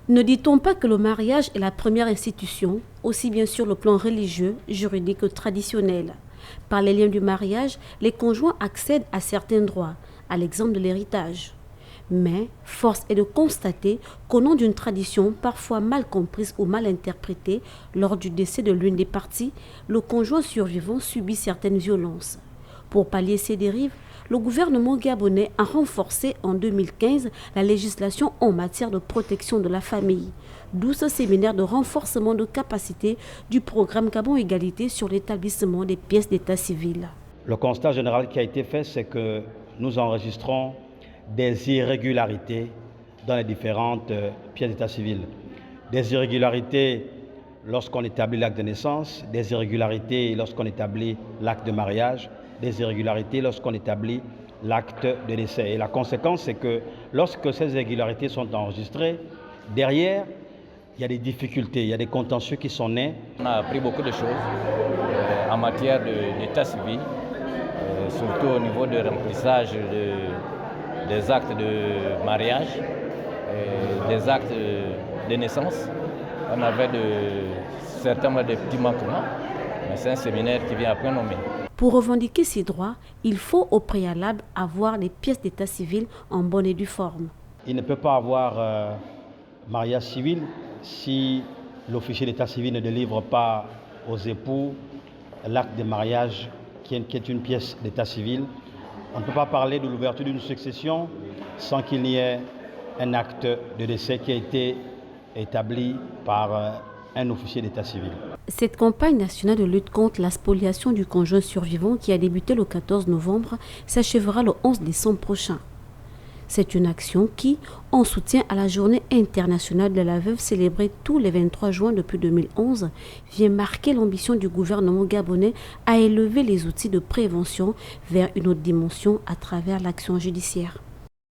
Ne dit-on pas que le mariage est la première institution, aussi bien sur le plan religieux, juridique que traditionnel? Par les liens du mariage, les conjoints accèdent à certains droits, à l'exemple de l'héritage. Mais force est de constater qu'au nom d'une tradition parfois mal comprise ou mal interprétée, lors du décès de l'une des parties, le conjoint survivant subit certaines violences. Pour pallier ces dérives, le gouvernement gabonais a renforcé en 2015 la législation en matière de protection de la famille, d'où ce séminaire de renforcement de capacité du programme Gabon Égalité sur l'établissement des pièces d'état civil. Le constat général qui a été fait, c'est que nous enregistrons des irrégularités dans les différentes pièces d'état civil. Des irrégularités lorsqu'on établit l'acte de naissance, des irrégularités lorsqu'on établit l'acte de mariage, des irrégularités lorsqu'on établit l'acte de décès. Et la conséquence, c'est que lorsque ces irrégularités sont enregistrées, derrière, il y a des difficultés, il y a des contentieux qui sont nés. On a appris beaucoup de choses en matière d'état civil, surtout au niveau de remplissage des actes de mariage, des actes de naissance. On avait certainement des petits manquements, mais c'est un séminaire qui vient après nommer. Pour revendiquer ces droits, il faut au préalable avoir les pièces d'état civil en bonne et due forme. Il ne peut pas avoir mariage civil si l'officier d'état civil ne délivre pas aux époux l'acte de mariage qui est une pièce d'état civil. On ne peut pas parler de l'ouverture d'une succession sans qu'il y ait un acte de décès qui a été établi par un officier d'état civil. Cette campagne nationale de lutte contre la spoliation du conjoint survivant qui a débuté le 14 novembre s'achèvera le 11 décembre prochain. C'est une action qui, en soutien à la Journée internationale de la veuve célébrée tous les 23 juin depuis 2011, vient marquer l'ambition du gouvernement gabonais à élever les outils de prévention vers une autre dimension à travers l'action judiciaire.